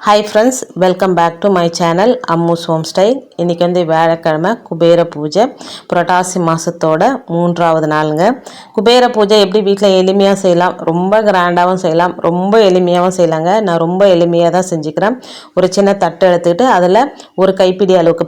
Hi friends, welcome back to my channel Ammu's Home Style. இன்னைக்கு வந்து வியாழக்கிழமை குபேர பூஜை புரட்டாசி மாசத்தோட 3வது நாளுங்க. குபேர பூஜை எப்படி வீட்டில் எளிமையாக செய்யலாம், ரொம்ப கிராண்டாகவும் செய்யலாம், ரொம்ப எளிமையாகவும் செய்யலாங்க. நான் ரொம்ப எளிமையாக தான் செஞ்சுக்கிறேன். ஒரு சின்ன தட்டு எடுத்துக்கிட்டு அதில் ஒரு கைப்பிடி அளவுக்கு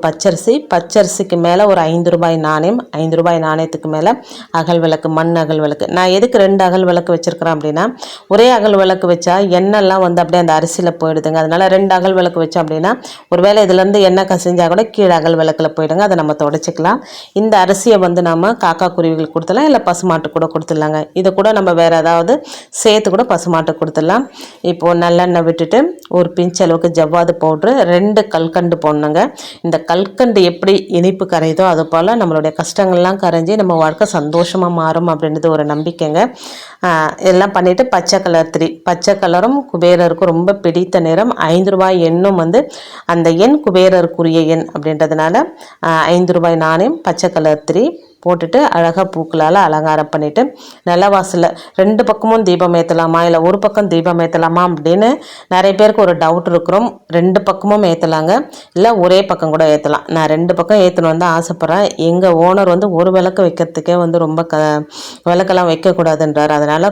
பச்சரிசிக்கு மேலே ஒரு ₹5 நாணயம், ₹5 நாணயத்துக்கு மேலே அகல் விளக்கு, மண் அகல் விளக்கு. நான் எதுக்கு 2 அகல் விளக்கு வச்சுருக்கிறேன் அப்படின்னா, ஒரே அகல் விளக்கு வச்சா எண்ணெய்லாம் வந்து அப்படியே அந்த அரிசியில் போயிடுதுங்க. அதனால் 2 அகல் விளக்கு வச்சோம் அப்படின்னா ஒருவேளை இதுலேருந்து எண்ணெய் கசிஞ்சா கூட கீழே அகல் விளக்கில் போயிடுங்க. அதை நம்ம தொடச்சிக்கலாம். இந்த அரிசியை வந்து நம்ம காக்கா குருவிகளுக்கு கொடுத்துடலாம், இல்லை பசுமாட்டு கூட கொடுத்துடலாங்க. இதை கூட நம்ம வேறு ஏதாவது சேர்த்து கூட பசுமாட்டு கொடுத்துடலாம். இப்போது நல்லெண்ணெய் விட்டுட்டு ஒரு பிஞ்ச் அளவுக்கு ஜவ்வாது பவுட்ரு, 2 கல்கண்டு போடணுங்க. இந்த கல்கண்டு எப்படி இனிப்பு கரையுதோ அது போல் நம்மளுடைய கஷ்டங்கள்லாம் கரைஞ்சி நம்ம வாழ்க்கை சந்தோஷமாக மாறும் அப்படின்றது ஒரு நம்பிக்கைங்க. எல்லாம் பண்ணிவிட்டு பச்சை கலரும் குபேரருக்கும் ரொம்ப பிடித்த நிறம். ₹5 எண்ணும் வந்து அந்த எண் குபேரருக்குரிய எண் அப்படின்றதுனால ₹5 நாணயம், பச்சை கலர் 3 போட்டுட்டு அழகாக பூக்களால் அலங்காரம் பண்ணிவிட்டு நிலவாசலில் 2 பக்கமும் தீபம் ஏற்றலாமா, இல்லை ஒரு பக்கம் தீபம் ஏற்றலாமா அப்படின்னு நிறைய பேருக்கு ஒரு டவுட் இருக்கிறோம். 2 பக்கமும் ஏற்றலாங்க, இல்லை ஒரே பக்கம் கூட ஏற்றலாம். நான் 2 பக்கம் ஏற்றணும் தான் ஆசைப்பட்றேன். எங்கள் ஓனர் வந்து ஒரு விளக்கு வைக்கிறதுக்கே வந்து ரொம்ப விளக்கெல்லாம் வைக்கக்கூடாதுன்றார். அதனால்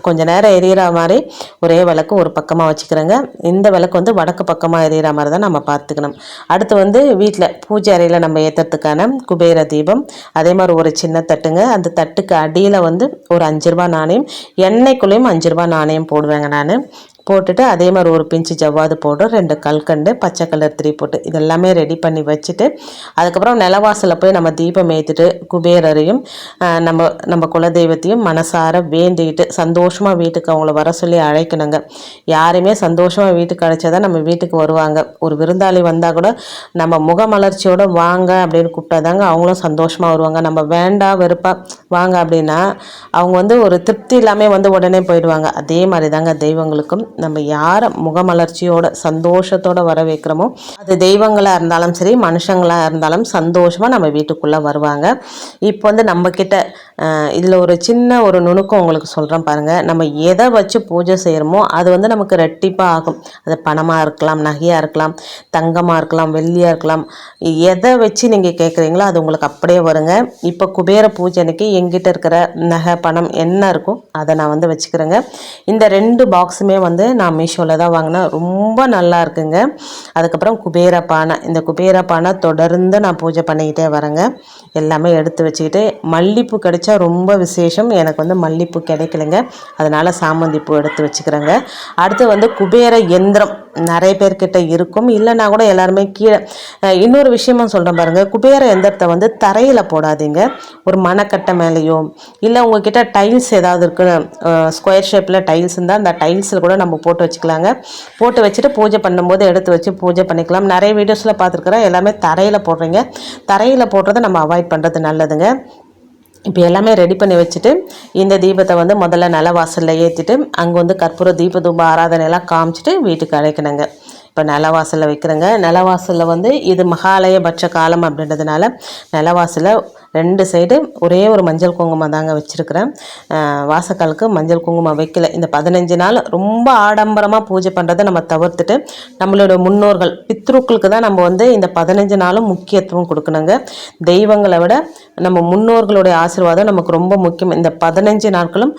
கொஞ்ச நேரம் எரியிற மாதிரி ஒரே விளக்கு ஒரு பக்கமாக வச்சுக்கிறேங்க. இந்த விளக்கு வந்து வடக்கு பக்கமாக எரியிற மாதிரி தான் நம்ம பார்த்துக்கணும். அடுத்து வந்து வீட்டில் பூஜை அறையில் நம்ம ஏற்றுறதுக்கான குபேர தீபம், அதே மாதிரி ஒரு சின்ன தட்டுங்க. அந்த தட்டுக்கு அடியில் வந்து ஒரு ₹5 நாணயம், எண்ணெய்க்குள்ளேயும் ₹5 நாணயம் போடுவேங்க நான். போட்டுட்டு அதே மாதிரி ஒரு பிஞ்சு ஜவ்வாது பவுடர், 2 கல்கண்டு, பச்சை கலர் 3 போட்டு இதெல்லாமே ரெடி பண்ணி வச்சுட்டு அதுக்கப்புறம் நிலவாசலில் போய் நம்ம தீபம் ஏற்றிட்டு குபேரரையும் நம்ம குலதெய்வத்தையும் மனசார வேண்டிக்கிட்டு சந்தோஷமாக வீட்டுக்கு அவங்கள வர சொல்லி அழைக்கணுங்க. யாருமே சந்தோஷமாக வீட்டுக்கு அழைச்சாதான் நம்ம வீட்டுக்கு வருவாங்க. ஒரு விருந்தாளி வந்தால் கூட நம்ம முகமலர்ச்சியோடு வாங்க அப்படின்னு கூப்பிட்டாதாங்க அவங்களும் சந்தோஷமாக வருவாங்க. நம்ம வேண்டாம் வெறுப்பா வாங்க அப்படின்னா அவங்க வந்து ஒரு திருப்தி இல்லாமல் வந்து உடனே போயிடுவாங்க. அதே மாதிரி தாங்க தெய்வங்களுக்கும் நம்ம யாரை முகமலர்ச்சியோட சந்தோஷத்தோட வர வைக்கிறோமோ அது தெய்வங்களாக இருந்தாலும் சரி மனுஷங்களாக இருந்தாலும் சந்தோஷமாக நம்ம வீட்டுக்குள்ளே வருவாங்க. இப்போ வந்து நம்மக்கிட்ட இதில் ஒரு சின்ன ஒரு நுணுக்கம் உங்களுக்கு சொல்கிறேன் பாருங்கள். நம்ம எதை வச்சு பூஜை செய்கிறோமோ அது வந்து நமக்கு ரெட்டிப்பாக ஆகும். அது பணமாக இருக்கலாம், நகையாக இருக்கலாம், தங்கமாக இருக்கலாம், வெள்ளியாக இருக்கலாம். எதை வச்சு நீங்கள் கேட்குறீங்களோ அது உங்களுக்கு அப்படியே வருங்க. இப்போ குபேர பூஜை அன்னைக்கு எங்கிட்ட இருக்கிற நகை பணம் என்ன இருக்கோ அதை நான் வந்து வச்சுக்கிறேங்க. இந்த 2 பாக்ஸுமே வந்து நான் மீஷோவில் தான் வாங்கினேன். ரொம்ப நல்லா இருக்குங்க. அதுக்கப்புறம் குபேர பானை, இந்த குபேர பானை தொடர்ந்து நான் பூஜை பண்ணிக்கிட்டே வரேங்க. எல்லாமே எடுத்து வச்சுக்கிட்டு மல்லிப்பூ கிடைச்சா ரொம்ப விசேஷம். எனக்கு வந்து மல்லிப்பூ கிடைக்கலைங்க, அதனால் சாமந்தி பூ எடுத்து வச்சுக்கிறேங்க. அடுத்து வந்து குபேர யந்திரம் நிறைய பேர்கிட்ட இருக்கும், இல்லைன்னா கூட எல்லாருமே கீழே. இன்னொரு விஷயமும் சொல்கிறேன் பாருங்கள். குபேர யந்திரத்தை வந்து தரையில் போடாதீங்க, ஒரு மணக்கட்டை மேலேயோ, இல்லை உங்ககிட்ட டைல்ஸ் ஏதாவது இருக்குது, ஸ்கொயர் ஷேப்பில் டைல்ஸ் இருந்தால் அந்த டைல்ஸில் கூட நம்ம போட்டு வச்சுக்கலாங்க. போட்டு வச்சுட்டு பூஜை பண்ணும்போது எடுத்து வச்சு பூஜை பண்ணிக்கலாம். நிறைய வீடியோஸில் பார்த்துருக்குறேன், எல்லாமே தரையில் போடுறீங்க. தரையில் போடுறதை நம்ம அவாய்ட் பண்ணுறது நல்லதுங்க. இப்போ எல்லாமே ரெடி பண்ணி வச்சுட்டு இந்த தீபத்தை வந்து முதல்ல நிலவாசலில் ஏற்றிட்டு அங்கே வந்து கற்பூர தூப ஆராதனையெல்லாம் காமிச்சிட்டு வீட்டுக்கு அழைக்கணுங்க. இப்போ நிலவாசலில் வைக்கிறேங்க. நிலவாசலில் வந்து இது மகாலயபட்ச காலம் அப்படின்றதுனால நிலவாசலில் 2 சைடு ஒரே ஒரு மஞ்சள் குங்குமம் தாங்க வச்சுருக்கிறேன். வாசக்காலுக்கு மஞ்சள் குங்குமம் வைக்கல. இந்த 15 நாள் ரொம்ப ஆடம்பரமாக பூஜை பண்ணுறதை நம்ம தவிர்த்துட்டு நம்மளோட முன்னோர்கள் பித்ருக்களுக்கு தான் நம்ம வந்து இந்த 15 நாளும் முக்கியத்துவம் கொடுக்கணுங்க. தெய்வங்களை விட நம்ம முன்னோர்களுடைய ஆசீர்வாதம் நமக்கு ரொம்ப முக்கியம். இந்த 15 நாட்களும்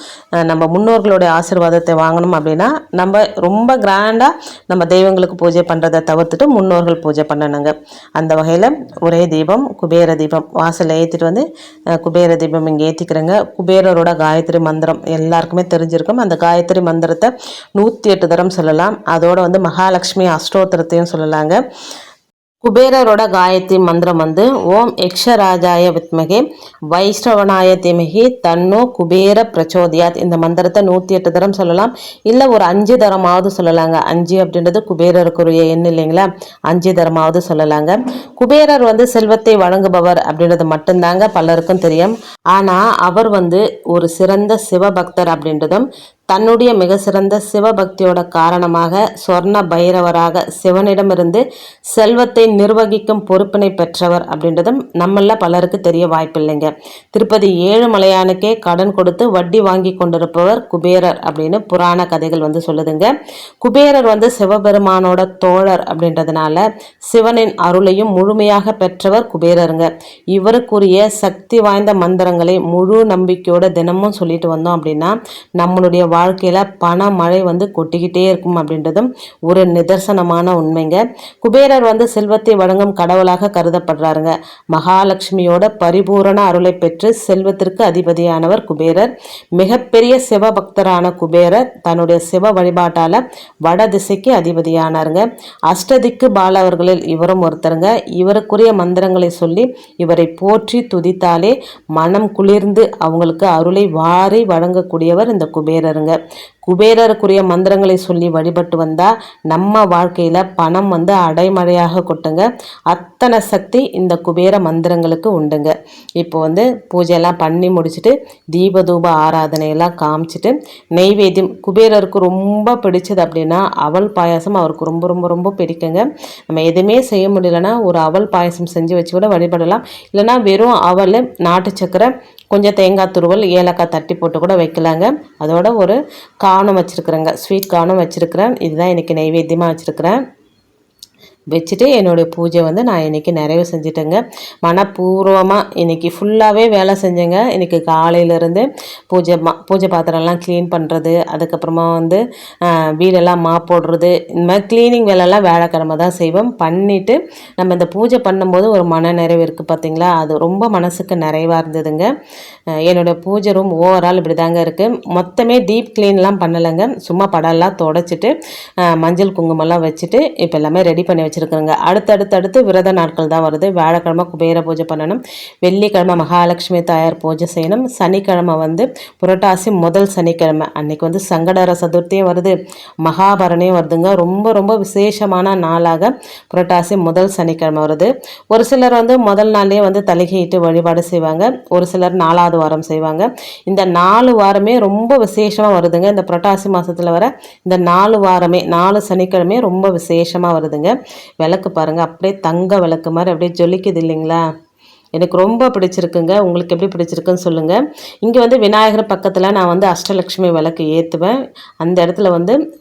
நம்ம முன்னோர்களுடைய ஆசீர்வாதத்தை வாங்கணும் அப்படின்னா நம்ம ரொம்ப கிராண்டாக நம்ம தெய்வங்களுக்கு பூஜை பண்ணுறதை தவிர்த்துட்டு முன்னோர்கள் பூஜை பண்ணணுங்க. அந்த வகையில் ஒரே தீபம் குபேர தீபம் வாசலில் ஏற்றிட்டு வந்து குபேர தீபம் இங்கே ஏற்றிக்கிறேங்க. குபேரரோட காயத்ரி மந்திரம் எல்லாருக்குமே தெரிஞ்சிருக்கும். அந்த காயத்ரி மந்திரத்தை 108 தரம் சொல்லலாம். அதோட வந்து மகாலட்சுமி அஷ்டோத்திரத்தையும் சொல்லலாங்க. குபேரரோட காயத்ரி மந்திரம் வந்து ஓம் யக்ஷராஜாய வித்மகே வைஷ்ணவனாய திமகி தன்னோ குபேர பிரச்சோதியாத். இந்த மந்திரத்தை 108 தரம் சொல்லலாம், இல்லை ஒரு 5 தரமாவது சொல்லலாங்க. 5 அப்படின்றது குபேரருக்குரிய எண் இல்லைங்களா, 5 தரமாவது சொல்லலாங்க. குபேரர் வந்து செல்வத்தை வழங்குபவர் அப்படின்றது மட்டும்தாங்க பலருக்கும் தெரியும். ஆனால் அவர் வந்து ஒரு சிறந்த சிவபக்தர் அப்படின்றதும் தன்னுடைய மிக சிறந்த சிவபக்தியோட காரணமாக சொர்ண பைரவராக சிவனிடமிருந்து செல்வத்தை நிர்வகிக்கும் பொறுப்பினை பெற்றவர் அப்படின்றதும் நம்மள பலருக்கு தெரிய வாய்ப்பில்லைங்க. திருப்பதி ஏழுமலையானுக்கே கடன் கொடுத்து வட்டி வாங்கி கொண்டிருப்பவர் குபேரர் அப்படின்னு புராண கதைகள் சொல்லுதுங்க. குபேரர் சிவபெருமானோட தோழர் அப்படின்றதுனால சிவனின் அருளையும் முழுமையாக பெற்றவர் குபேரருங்க. இவருக்குரிய சக்தி வாய்ந்த மந்திரங்களை முழு நம்பிக்கையோட தினமும் சொல்லிட்டு வந்தோம் அப்படின்னா நம்மளுடைய வாழ்க்கையில பண மழை கொட்டிக்கிட்டே இருக்கும் அப்படின்றதும் ஒரு நிதர்சனமான உண்மைங்க. குபேரர் செல்வத்தை வழங்கும் கடவுளாக கருதப்படுறாருங்க. மகாலட்சுமியோட பரிபூரண அருளை பெற்று செல்வத்திற்கு அதிபதியானவர் குபேரர். மிகப்பெரிய சிவபக்தரான குபேரர் தன்னுடைய சிவ வழிபாட்டால வட திசைக்கு அதிபதியானாருங்க. அஷ்டதிக்கு பாலவர்களில் இவரும் ஒருத்தருங்க. இவருக்குரிய மந்திரங்களை சொல்லி இவரை போற்றி துதித்தாலே மனம் குளிர்ந்து அவங்களுக்கு அருளை வாரி வழங்கக்கூடியவர் இந்த குபேரருங்க. குபேரருக்குரிய மந்திரங்களை சொல்லி வழிபட்டு வந்தா நம்ம வாழ்க்கையில பணம் அடைமழையாக கொட்டுங்க. அத்தனை சக்தி இந்த குபேர மந்திரங்களுக்கு உண்டுங்க. இப்போ பூஜையெல்லாம் பண்ணி முடிச்சுட்டு தீபதூப ஆராதனையெல்லாம் காமிச்சிட்டு நெய்வேத்தியம் குபேரருக்கு ரொம்ப பிடிச்சது அப்படின்னா அவல் பாயாசம் அவருக்கு ரொம்ப ரொம்ப ரொம்ப பிடிக்குங்க. நம்ம எதுவுமே செய்ய முடியலன்னா ஒரு அவல் பாயாசம் செஞ்சு வச்சு கூட வழிபடலாம். இல்லைன்னா வெறும் அவல், நாட்டு சக்கரை, கொஞ்சம் தேங்காய் துருவல், ஏலக்காய் தட்டி போட்டு கூட வைக்கலாங்க. அதோட ஒரு காணும் வச்சுருக்குறேங்க, ஸ்வீட் காணும் வச்சுருக்கிறேன். இதுதான் இன்றைக்கி நைவேத்தியமாக வச்சுருக்கிறேன். வச்சுட்டு என்னுடைய பூஜை நான் இன்றைக்கி நிறைவு செஞ்சுட்டேங்க. மனப்பூர்வமாக இன்றைக்கி ஃபுல்லாகவே வேலை செஞ்சேங்க. இன்றைக்கி காலையிலேருந்து பூஜை பாத்திரம்லாம் க்ளீன் பண்ணுறது, அதுக்கப்புறமா வீடெல்லாம் போடுறது, இந்த மாதிரி க்ளீனிங் வேலைலாம் வியாழக்கிழமை தான் செய்வோம். பண்ணிவிட்டு நம்ம இந்த பூஜை பண்ணும்போது ஒரு மன நிறைவு இருக்குது பார்த்திங்களா, அது ரொம்ப மனசுக்கு நிறைவாக இருந்ததுங்க. என்னோடய பூஜை ரூம் ஓவரால் இப்படி தாங்க இருக்குது. மொத்தமே டீப் க்ளீன்லாம் பண்ணலைங்க. சும்மா படம்லாம் தொடச்சிட்டு மஞ்சள் குங்குமம்லாம் வச்சுட்டு இப்போ எல்லாமே ரெடி பண்ணி வச்சுருக்குறேங்க. அடுத்தடுத்து விரத நாட்கள் தான் வருது. வியாழக்கிழமை குபேர பூஜை பண்ணணும், வெள்ளிக்கிழமை மகாலட்சுமி தாயார் பூஜை செய்யணும், சனிக்கிழமை புரட்டாசி முதல் சனிக்கிழமை அன்னைக்கு சங்கடர சதுர்த்தியும் வருது, மகாபரணியும் வருதுங்க. ரொம்ப ரொம்ப விசேஷமான நாளாக புரட்டாசி முதல் சனிக்கிழமை வருது. ஒரு சிலர் முதல் நாளே தலிகையிட்டு வழிபாடு செய்வாங்க, ஒரு சிலர் 4வது வாரம் செய்வாங்க. இந்த 4 வாரமே ரொம்ப விசேஷமாக வருதுங்க. இந்த புரட்டாசி மாதத்தில் வர இந்த 4 வாரமே 4 சனிக்கிழமை ரொம்ப விசேஷமாக வருதுங்க. விளக்கு பாருங்கள், அப்படியே தங்க விளக்கு மாதிரி அப்படியே ஜொலிக்குது இல்லைங்களா. எனக்கு ரொம்ப பிடிச்சிருக்குங்க. உங்களுக்கு எப்படி பிடிச்சிருக்குன்னு சொல்லுங்கள். இங்கே விநாயகர் பக்கத்தில் நான் அஷ்டலக்ஷ்மி விளக்கு ஏற்றுவேன். அந்த இடத்துல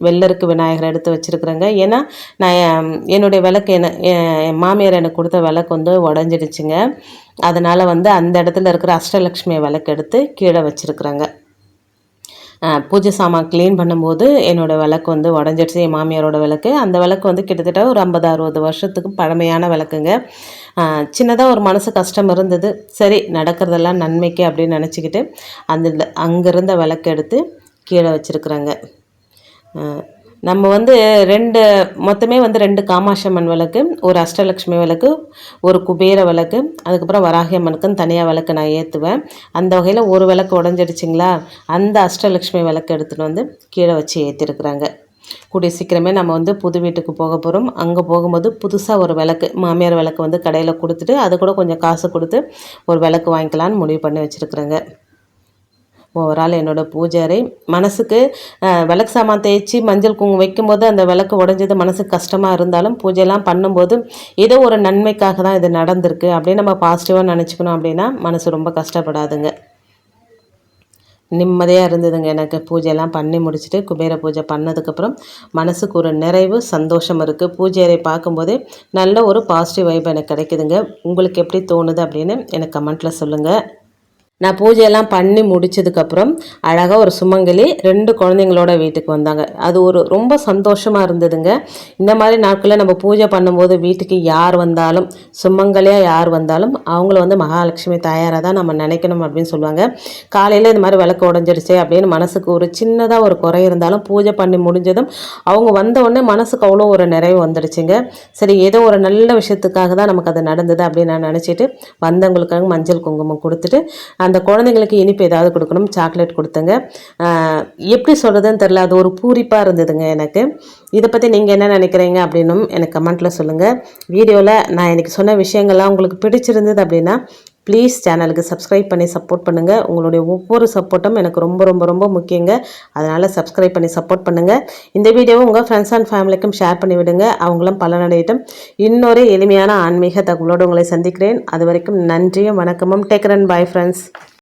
வெள்ளருக்கு விநாயகர் எடுத்து வச்சுருக்குறேங்க. ஏன்னா நான் என்னுடைய விளக்கு என் மாமியார் எனக்கு கொடுத்த விளக்கு உடஞ்சிடுச்சுங்க. அதனால் அந்த இடத்துல இருக்கிற அஷ்டலக்ஷ்மி விளக்கு எடுத்து கீழே வச்சுருக்குறேங்க. பூஜை சாமான் க்ளீன் பண்ணும்போது என்னோடய விளக்கு உடஞ்சிடுச்சு, என் மாமியாரோட விளக்கு. அந்த விளக்கு கிட்டத்தட்ட ஒரு 50-60 வருஷத்துக்கு பழமையான விளக்குங்க. சின்னதாக ஒரு மனசு கஷ்டம் இருந்தது. சரி, நடக்கிறதெல்லாம் நன்மைக்கு அப்படின்னு நினச்சிக்கிட்டு அங்கே இருந்த விளக்கு எடுத்து கீழே வச்சுருக்குறேங்க. நம்ம மொத்தமே 2 காமாட்சம்மன் விளக்கு, ஒரு அஷ்டலக்ஷ்மி விளக்கு, ஒரு குபேர விளக்கு, அதுக்கப்புறம் வராகி அம்மனுக்குன்னு தனியாக விளக்கு நான் ஏற்றுவேன். அந்த வகையில் ஒரு விளக்கு உடஞ்சிடுச்சிங்களா, அந்த அஷ்டலக்ஷ்மி விளக்கு எடுத்துகிட்டு கீழே வச்சு ஏற்றிருக்கிறாங்க. கூடிய சீக்கிரமே நம்ம புது வீட்டுக்கு போக போகிறோம். அங்கே போகும்போது புதுசாக ஒரு விளக்கு, மாமியார் விளக்கு கடையில் கொடுத்துட்டு அது கூட கொஞ்சம் காசு கொடுத்து ஒரு விளக்கு வாங்கிக்கலான்னு முடிவு பண்ணி வச்சுருக்குறேங்க. ஓவரால் என்னோடய பூஜை அறை மனசுக்கு விளக்கு சாமான் தேய்ச்சி மஞ்சள் குங்குமம் வைக்கும்போது அந்த விளக்கு உடஞ்சது மனசுக்கு கஷ்டமாக இருந்தாலும் பூஜையெல்லாம் பண்ணும்போது ஏதோ ஒரு நன்மைக்காக தான் இது நடந்திருக்கு அப்படின்னு நம்ம பாசிட்டிவாக நினச்சிக்கணும். அப்படின்னா மனசு ரொம்ப கஷ்டப்படாதுங்க. நிம்மதியாக இருந்ததுங்க எனக்கு. பூஜையெல்லாம் பண்ணி முடிச்சுட்டு குபேர பூஜை பண்ணதுக்கப்புறம் மனசுக்கு ஒரு நிறைவு, சந்தோஷம் இருக்குது. பூஜை அறை பார்க்கும்போதே நல்ல ஒரு பாசிட்டிவ் வைப் எனக்கு கிடைக்குதுங்க. உங்களுக்கு எப்படி தோணுது அப்படின்னு எனக்கு கமெண்ட்டில் சொல்லுங்கள். நான் பூஜையெல்லாம் பண்ணி முடிச்சதுக்கப்புறம் அழகாக ஒரு சுமங்கலி 2 குழந்தைங்களோட வீட்டுக்கு வந்தாங்க. அது ஒரு ரொம்ப சந்தோஷமாக இருந்ததுங்க. இந்த மாதிரி நாட்களில் நம்ம பூஜை பண்ணும்போது வீட்டுக்கு யார் வந்தாலும், சுமங்கலியாக யார் வந்தாலும் அவங்கள மகாலட்சுமி தாயாராக தான் நம்ம நினைக்கணும் அப்படின்னு சொல்லுவாங்க. காலையில் இந்த மாதிரி விளக்கு உடஞ்சிடுச்சு அப்படின்னு மனசுக்கு ஒரு சின்னதாக ஒரு குறை இருந்தாலும் பூஜை பண்ணி முடிஞ்சதும் அவங்க வந்த உடனே மனசுக்கு அவ்வளோ ஒரு நிறைவு வந்துடுச்சுங்க. சரி, ஏதோ ஒரு நல்ல விஷயத்துக்காக தான் நமக்கு அது நடந்தது அப்படின்னு நான் நினச்சிட்டு வந்தவங்களுக்காக மஞ்சள் குங்குமம் கொடுத்துட்டு அந்த குழந்தைங்களுக்கு இனிப்பு ஏதாவது கொடுக்கணும், சாக்லேட் கொடுத்தங்க. எப்படி சொல்கிறதுன்னு தெரில, அது ஒரு பூரிப்பாக இருந்ததுங்க எனக்கு. இதை பற்றி நீங்கள் என்ன நினைக்கிறீங்க அப்படின்னும் எனக்கு கமெண்ட்டில் சொல்லுங்கள். வீடியோவில் நான் எனக்கு சொன்ன விஷயங்கள்லாம் உங்களுக்கு பிடிச்சிருந்தது அப்படின்னா ப்ளீஸ் சேனலுக்கு சப்ஸ்கிரைப் பண்ணி சப்போர்ட் பண்ணுங்கள். உங்களுடைய ஒவ்வொரு சப்போர்ட்டும் எனக்கு ரொம்ப ரொம்ப ரொம்ப முக்கியங்க. அதனால் சப்ஸ்கிரைப் பண்ணி சப்போர்ட் பண்ணுங்கள். இந்த வீடியோவை உங்கள் ஃப்ரெண்ட்ஸ் அண்ட் ஃபேமிலிக்கும் ஷேர் பண்ணி விடுங்க. அவங்களும் பலனடையட்டும். இன்னொரு எளிமையான ஆன்மீக தகவலோடு உங்களை சந்திக்கிறேன். அது வரைக்கும் நன்றியும் வணக்கமும். Take care and bye friends.